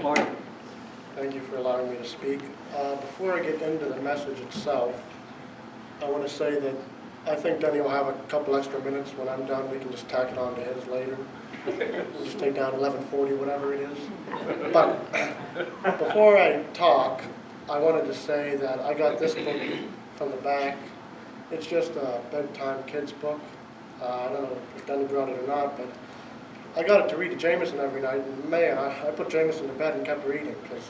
Good morning. Thank you for allowing me to speak. Before I get into the message itself, I want to say that I think Denny will have a couple extra minutes. When I'm done, we can just tack it on to his later. We'll just take down 11:40, whatever it is. But before I talk, I wanted to say that I got this book from the back. It's just a bedtime kids book. I don't know if Denny brought it or not, but I got it to read to Jameson every night, and man, I put Jameson to bed and kept reading, because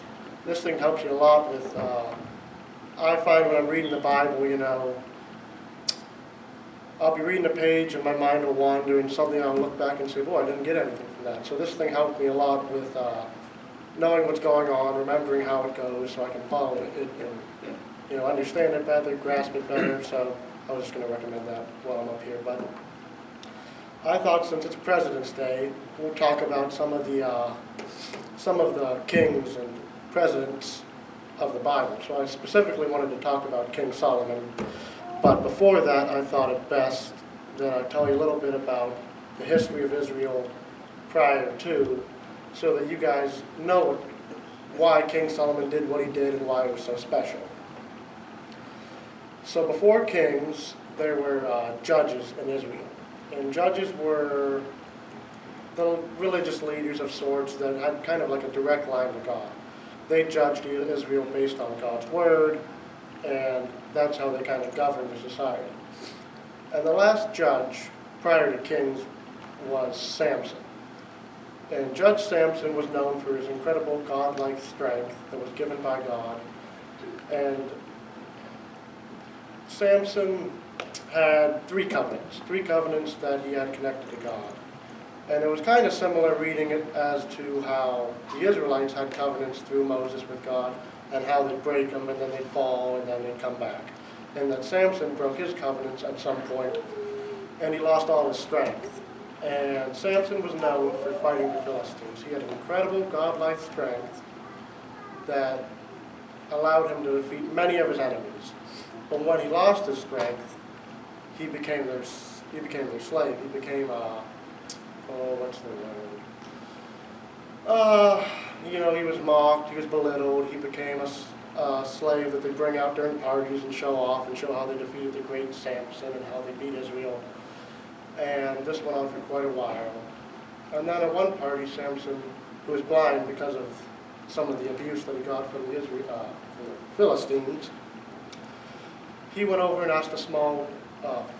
this thing helps you a lot with, I find when I'm reading the Bible, I'll be reading a page and my mind will wander, and suddenly I'll look back and say, boy, I didn't get anything from that. So this thing helped me a lot with knowing what's going on, remembering how it goes, so I can follow it and understand it better, grasp it better. So I was just going to recommend that while I'm up here. But I thought, since it's President's Day, we'll talk about some of the kings and presidents of the Bible. So I specifically wanted to talk about King Solomon. But before that, I thought it best that I tell you a little bit about the history of Israel prior to, so that you guys know why King Solomon did what he did and why it was so special. So before kings, there were judges in Israel. And judges were the religious leaders of sorts that had kind of like a direct line to God. They judged Israel based on God's word, and that's how they kind of governed the society. And the last judge prior to kings was Samson. And Judge Samson was known for his incredible godlike strength that was given by God. And Samson had three covenants that he had connected to God. And it was kind of similar reading it as to how the Israelites had covenants through Moses with God, and how they'd break them and then they'd fall and then they'd come back. And that Samson broke his covenants at some point, and he lost all his strength. And Samson was known for fighting the Philistines. He had an incredible godlike strength that allowed him to defeat many of his enemies. But when he lost his strength, he became their slave. He became he was mocked, he was belittled, he became a slave that they bring out during parties and show off and show how they defeated the great Samson and how they beat Israel. And this went on for quite a while. And then at one party, Samson, who was blind because of some of the abuse that he got from the Philistines, he went over and asked a small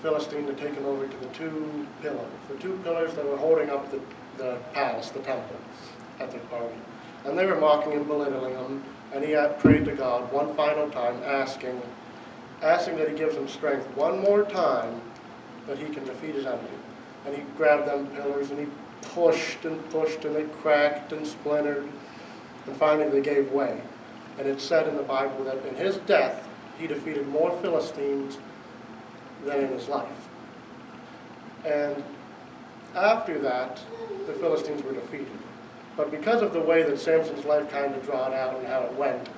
Philistine to take him over to the two pillars that were holding up the palace, the temple, at the party. And they were mocking and belittling him, and he had prayed to God one final time, asking that he gives him strength one more time that he can defeat his enemy. And he grabbed them pillars and he pushed, and they cracked and splintered, and finally they gave way. And it's said in the Bible that in his death he defeated more Philistines than in his life. And after that, the Philistines were defeated. But because of the way that Samson's life kind of drawn out and how it went,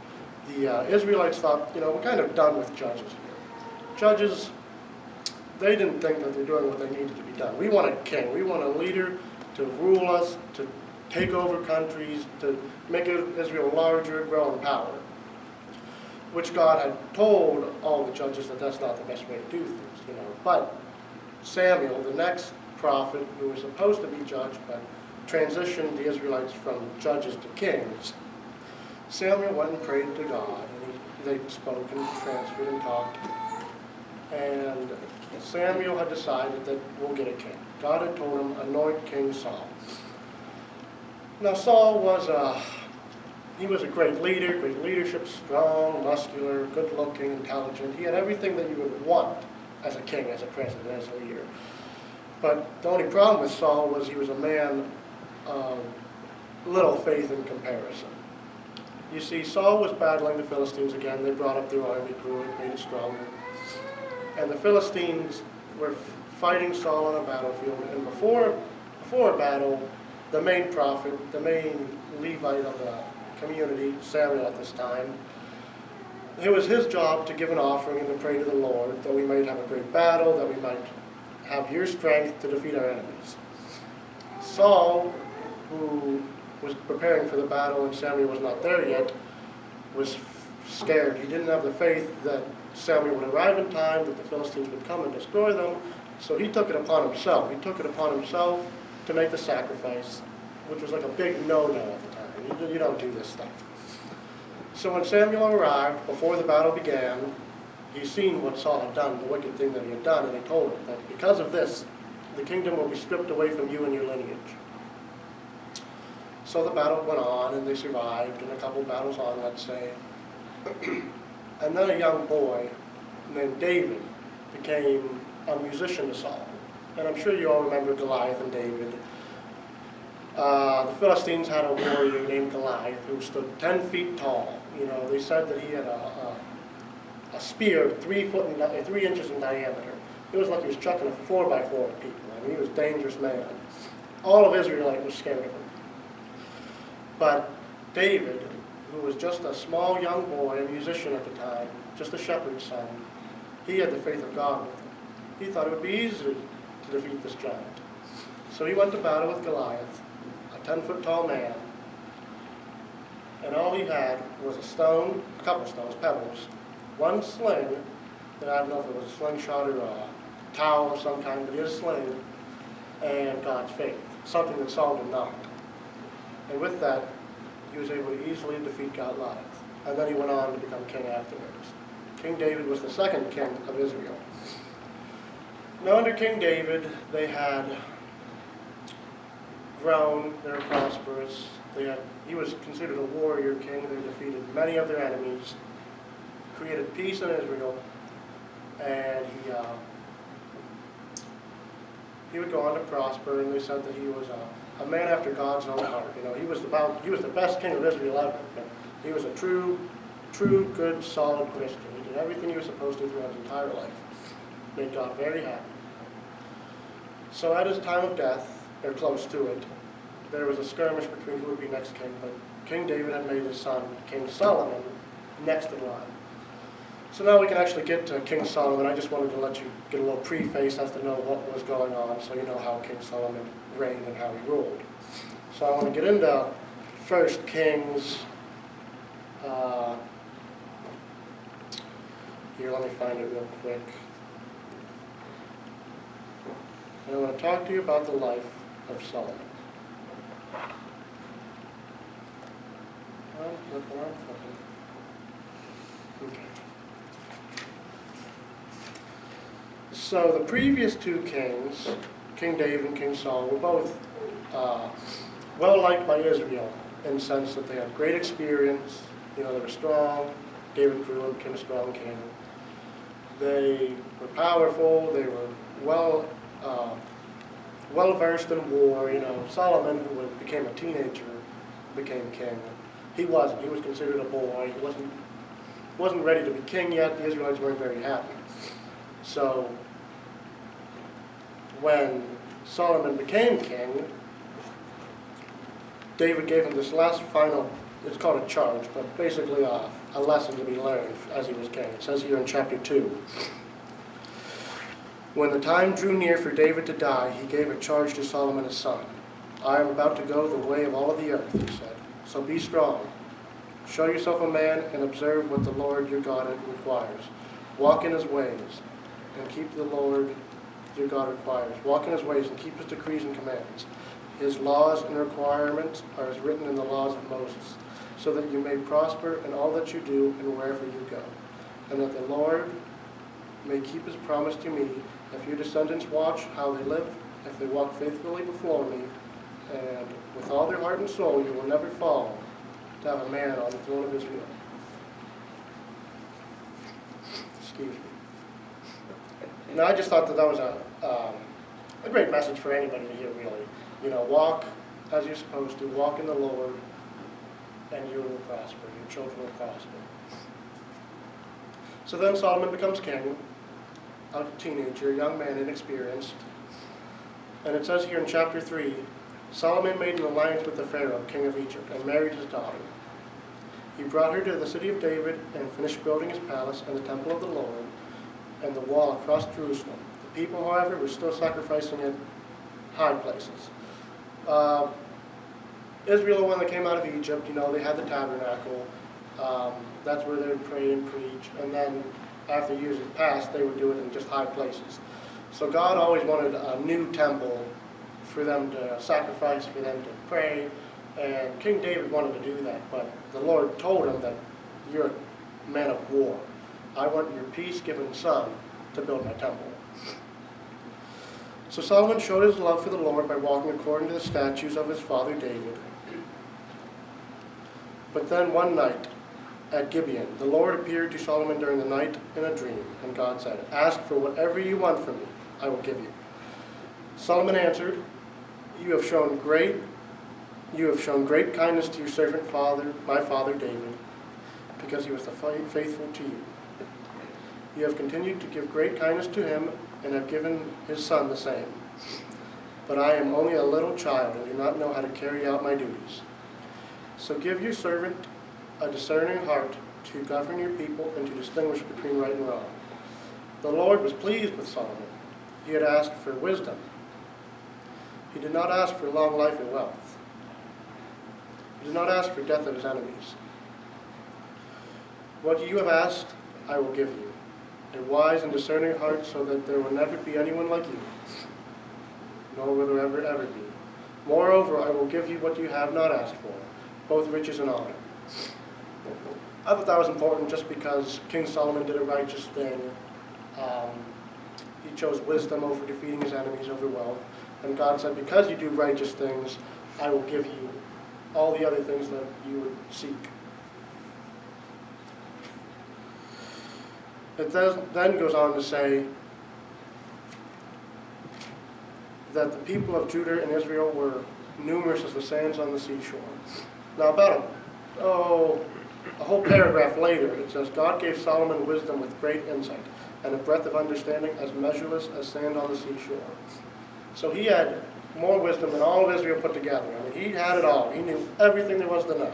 the Israelites thought, we're kind of done with judges here. Judges, they didn't think that they're doing what they needed to be done. We want a king. We want a leader to rule us, to take over countries, to make Israel larger, grow in power. Which God had told all the judges that that's not the best way to do things, But Samuel, the next prophet who was supposed to be judge, but transitioned the Israelites from judges to kings, Samuel went and prayed to God, and they spoke and transferred and talked. And Samuel had decided that we'll get a king. God had told him, anoint King Saul. Now Saul was a great leader, great leadership, strong, muscular, good-looking, intelligent. He had everything that you would want as a king, as a president, as a leader. But the only problem with Saul was he was a man of little faith in comparison. You see, Saul was battling the Philistines again. They brought up their army, grew it, made it stronger. And the Philistines were fighting Saul on a battlefield. And before a battle, the main prophet, the main Levite of the community, Samuel at this time, it was his job to give an offering and to pray to the Lord that we might have a great battle, that we might have your strength to defeat our enemies. Saul, who was preparing for the battle and Samuel was not there yet, was scared. He didn't have the faith that Samuel would arrive in time, that the Philistines would come and destroy them. So he took it upon himself. He took it upon himself to make the sacrifice, which was like a big no-no at the time. You don't do this stuff. So when Samuel arrived, before the battle began, he seen what Saul had done, the wicked thing that he had done, and he told him that because of this, the kingdom will be stripped away from you and your lineage. So the battle went on, and they survived, and a couple battles on, let's say. And then a young boy named David became a musician to Saul. And I'm sure you all remember Goliath and David. The Philistines had a warrior named Goliath who stood 10 feet tall. You know, they said that he had a spear 3 inches in diameter. It was like he was chucking a 4x4 at people. I mean, he was a dangerous man. All of Israel was scared of him. But David, who was just a small young boy, a musician at the time, just a shepherd's son, he had the faith of God with him. He thought it would be easy to defeat this giant. So he went to battle with Goliath, a 10-foot tall man, and all he had was a stone, a couple stones, pebbles, one sling, and I don't know if it was a slingshot or a towel of some kind, but he had a sling, and God's faith, something that Saul did not. And with that, he was able to easily defeat Goliath. And then he went on to become king afterwards. King David was the second king of Israel. Now under King David, they had grown, they were prosperous. He was considered a warrior king. They defeated many of their enemies, created peace in Israel, and he would go on to prosper, and they said that he was a man after God's own heart. You know, he was the best king of Israel ever. He was a true, good, solid Christian. He did everything he was supposed to throughout his entire life. Made God very happy. So at his time of death, or close to it, there was a skirmish between who would be next king, but King David had made his son, King Solomon, next in line. So now we can actually get to King Solomon. I just wanted to let you get a little preface as to know what was going on, so you know how King Solomon reigned and how he ruled. So I want to get into 1 Kings. Here, let me find it real quick. And I want to talk to you about the life of Solomon. I'm flipping. Okay. So the previous two kings, King David and King Saul, were both well liked by Israel in the sense that they had great experience. You know, they were strong. David grew and became a strong king. They were powerful. They were well versed in war. You know, Solomon, who became a teenager, became king. He wasn't. He was considered a boy. He wasn't ready to be king yet. The Israelites weren't very happy. So when Solomon became king, David gave him this last final, it's called a charge, but basically a lesson to be learned as he was king. It says here in chapter 2, when the time drew near for David to die, he gave a charge to Solomon his son. I am about to go the way of all of the earth, he said. So be strong. Show yourself a man and observe what the Lord your God requires. Walk in his ways and keep the Lord your God requires. Walk in his ways and keep his decrees and commands. His laws and requirements are as written in the laws of Moses, so that you may prosper in all that you do and wherever you go. And that the Lord may keep his promise to me, if your descendants watch how they live, if they walk faithfully before me, and with all their heart and soul, you will never fall to have a man on the throne of Israel. Excuse me. Now, I just thought that was a great message for anybody to hear, really. You know, walk as you're supposed to, walk in the Lord, and you will prosper. Your children will prosper. So then Solomon becomes king, a teenager, a young man, inexperienced. And it says here in chapter 3, Solomon made an alliance with the Pharaoh, king of Egypt, and married his daughter. He brought her to the city of David and finished building his palace and the temple of the Lord and the wall across Jerusalem. The people, however, were still sacrificing at high places. Israel, when they came out of Egypt, they had the tabernacle. That's where they would pray and preach. And then after years had passed, they would do it in just high places. So God always wanted a new temple for them to sacrifice, for them to pray. And King David wanted to do that. But the Lord told him that you're a man of war. I want your peace-giving son to build my temple. So Solomon showed his love for the Lord by walking according to the statutes of his father David. But then one night at Gibeon, the Lord appeared to Solomon during the night in a dream, and God said, "Ask for whatever you want from me, I will give you." Solomon answered, You have shown great kindness to your servant my father David, because he was faithful to you. You have continued to give great kindness to him, and have given his son the same. But I am only a little child, and do not know how to carry out my duties. So give your servant a discerning heart to govern your people and to distinguish between right and wrong. The Lord was pleased with Solomon. He had asked for wisdom. He did not ask for long life and wealth. He did not ask for death of his enemies. What you have asked, I will give you. A wise and discerning heart, so that there will never be anyone like you, nor will there ever be. Moreover, I will give you what you have not asked for, both riches and honor. I thought that was important just because King Solomon did a righteous thing. He chose wisdom over defeating his enemies, over wealth. And God said, because you do righteous things, I will give you all the other things that you would seek. It then goes on to say that the people of Judah and Israel were numerous as the sands on the seashore. Now about a whole paragraph later, it says, God gave Solomon wisdom with great insight, and a breadth of understanding as measureless as sand on the seashore. So he had more wisdom than all of Israel put together. I mean, he had it all. He knew everything there was to know.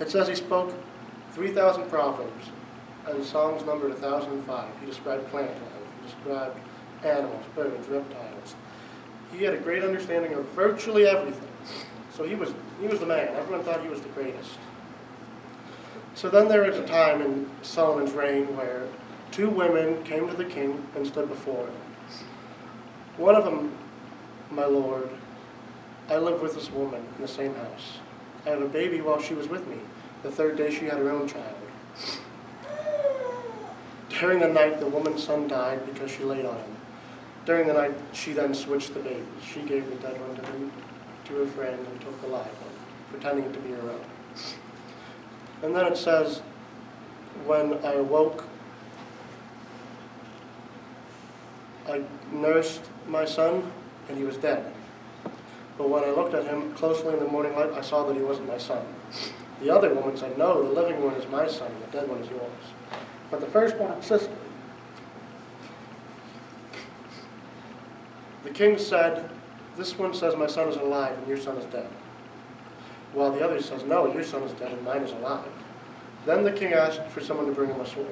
It says he spoke 3,000 proverbs, and songs numbered 1,005. He described plant life. He described animals, birds, reptiles. He had a great understanding of virtually everything. So he was the man. Everyone thought he was the greatest. So then there was a time in Solomon's reign where two women came to the king and stood before him. One of them, my lord, I lived with this woman in the same house. I had a baby while she was with me. The third day she had her own child. During the night, the woman's son died because she laid on him. During the night, she then switched the baby. She gave the dead one to her friend and took the live one, pretending it to be her own. And then it says, when I awoke, I nursed my son, and he was dead. But when I looked at him closely in the morning light, I saw that he wasn't my son. The other woman said, no, the living one is my son, the dead one is yours. But the first one insisted. The king said, this one says my son is alive and your son is dead. While the other says, no, your son is dead and mine is alive. Then the king asked for someone to bring him a sword.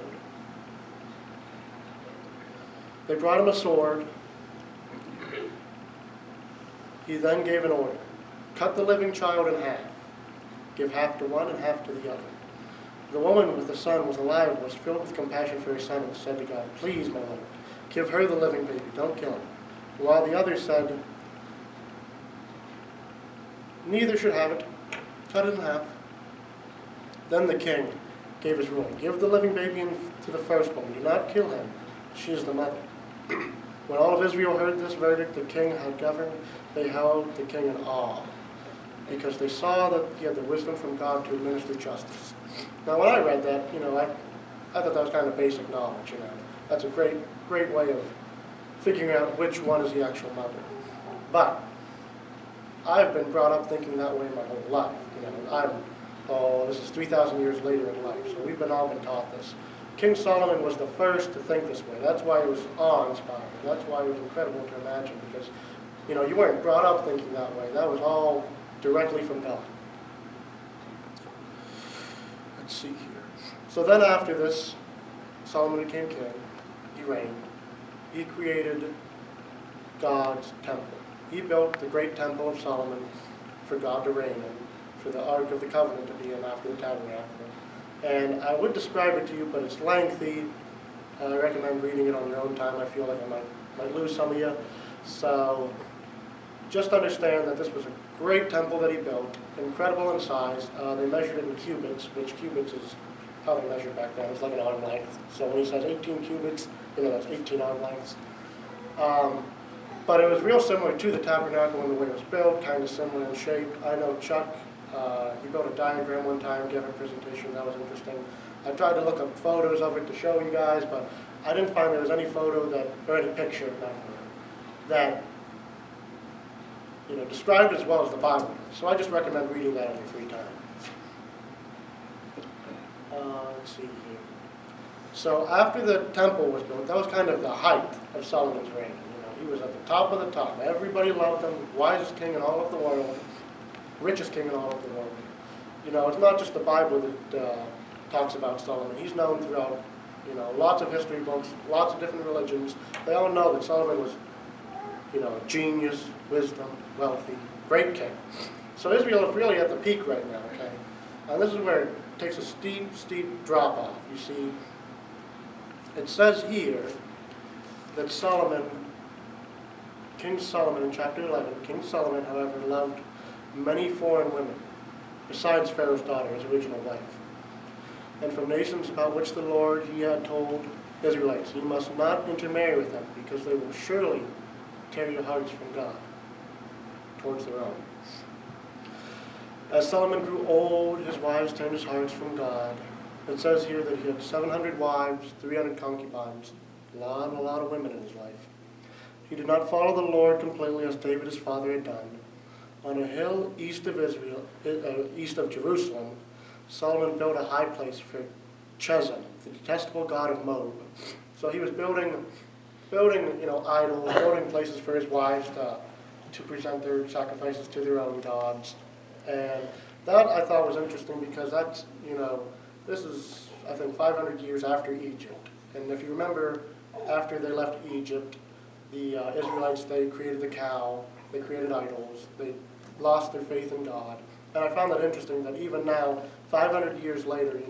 They brought him a sword. He then gave an order. Cut the living child in half. Give half to one and half to the other. The woman with the son was alive, was filled with compassion for her son, and said to God, please, my Lord, give her the living baby, don't kill him. While the other said, neither should have it, cut it in half. Then the king gave his ruling, give the living baby to the firstborn, do not kill him, she is the mother. When all of Israel heard this verdict, the king had governed, they held the king in awe, because they saw that he had the wisdom from God to administer justice. Now, when I read that, I thought that was kind of basic knowledge. That's a great way of figuring out which one is the actual mother. But I've been brought up thinking that way my whole life. This is 3,000 years later in life, so we've all been taught this. King Solomon was the first to think this way. That's why it was awe-inspiring. That's why it was incredible to imagine, because you weren't brought up thinking that way. That was all directly from God. Let's see here. So then after this, Solomon became king. He reigned. He created God's temple. He built the great temple of Solomon, for God to reign in, for the Ark of the Covenant to be in after the tabernacle. And I would describe it to you, but it's lengthy. I recommend reading it on your own time. I feel like I might lose some of you. So just understand that this was a great temple that he built, incredible in size. They measured it in cubits, which cubits is how they measured back then. It's like an arm length. So when he says 18 cubits, that's 18 arm lengths. But it was real similar to the tabernacle in the way it was built, kind of similar in shape. I know Chuck, he built a diagram one time, gave a presentation. That was interesting. I tried to look up photos of it to show you guys, but I didn't find there was any photo or any picture that described as well as the Bible. So I just recommend reading that in your free time. Let's see here. So after the temple was built, that was kind of the height of Solomon's reign. He was at the top of the top. Everybody loved him, wisest king in all of the world, richest king in all of the world. It's not just the Bible that talks about Solomon. He's known throughout, lots of history books, lots of different religions. They all know that Solomon was, genius, wisdom, wealthy, great king. So Israel is really at the peak right now, okay? And this is where it takes a steep, steep drop off. You see, it says here that King Solomon, in chapter 11, King Solomon, however, loved many foreign women, besides Pharaoh's daughter, his original wife, and from nations about which the Lord he had told Israelites, you must not intermarry with them, because they will surely tear your hearts from God towards their own. As Solomon grew old, his wives turned his hearts from God. It says here that he had 700 wives, 300 concubines, a lot of women in his life. He did not follow the Lord completely as David his father had done. On a hill east of Jerusalem, Solomon built a high place for Chezon, the detestable god of Moab. So he was building idols, building places for his wives to present their sacrifices to their own gods. And that I thought was interesting because that's, this is, I think, 500 years after Egypt. And if you remember, after they left Egypt, the Israelites, they created the cow, they created idols, they lost their faith in God. And I found that interesting that even now, 500 years later,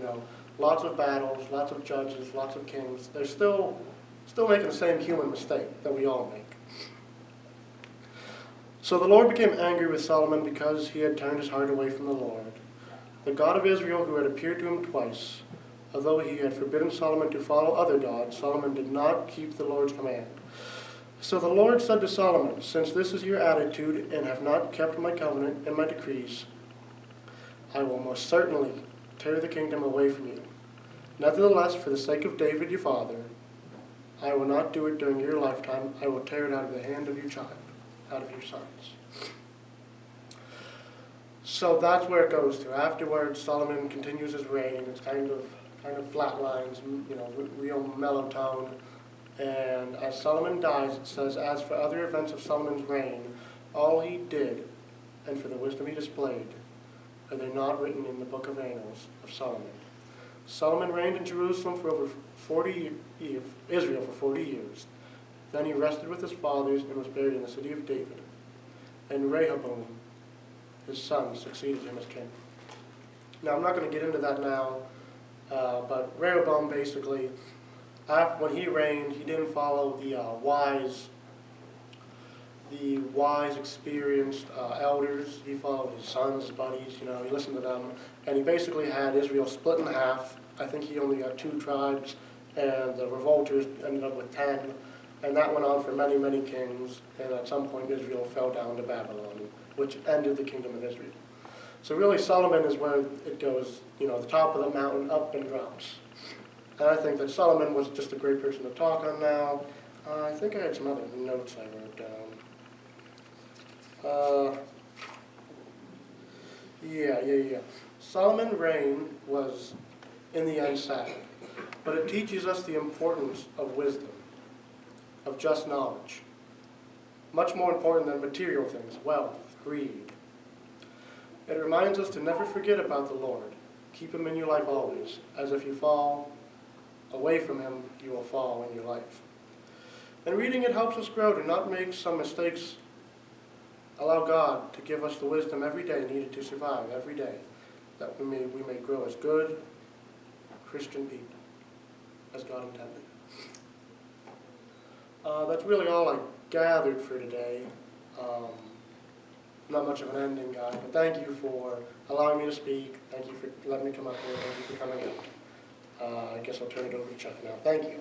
lots of battles, lots of judges, lots of kings, they're still making the same human mistake that we all make. So the Lord became angry with Solomon because he had turned his heart away from the Lord. The God of Israel, who had appeared to him twice, although he had forbidden Solomon to follow other gods, Solomon did not keep the Lord's command. So the Lord said to Solomon, since this is your attitude and have not kept my covenant and my decrees, I will most certainly tear the kingdom away from you. Nevertheless, for the sake of David your father, I will not do it during your lifetime. I will tear it out of the hand of your child, out of your sons. So that's where it goes to. Afterwards, Solomon continues his reign. It's kind of flatlines, real mellow tone. And as Solomon dies, it says, as for other events of Solomon's reign, all he did, and for the wisdom he displayed, are they not written in the book of annals of Solomon? Solomon reigned in Jerusalem for over 40 years, Israel for 40 years. Then he rested with his fathers and was buried in the city of David. And Rehoboam, his son, succeeded him as king. Now, I'm not going to get into that now, but Rehoboam basically, when he reigned, he didn't follow the wise, experienced elders. He followed his sons, his buddies, he listened to them. And he basically had Israel split in half. I think he only got 2 tribes, and the revolters ended up with 10. And that went on for many, many kings. And at some point, Israel fell down to Babylon, which ended the kingdom of Israel. So really, Solomon is where it goes, the top of the mountain, up and drops. And I think that Solomon was just a great person to talk on now. I think I had some other notes I wrote down. Yeah. Solomon's reign was, in the end, sad. But it teaches us the importance of wisdom, of just knowledge. Much more important than material things, wealth, greed. It reminds us to never forget about the Lord. Keep him in your life always, as if you fall away from him, you will fall in your life. And reading it helps us grow to not make some mistakes allow God to give us the wisdom every day needed to survive every day, that we may grow as good Christian people as God intended. That's really all I gathered for today. Not much of an ending, guy, but thank you for allowing me to speak. Thank you for letting me come up here. Thank you for coming out. I guess I'll turn it over to Chuck now. Thank you.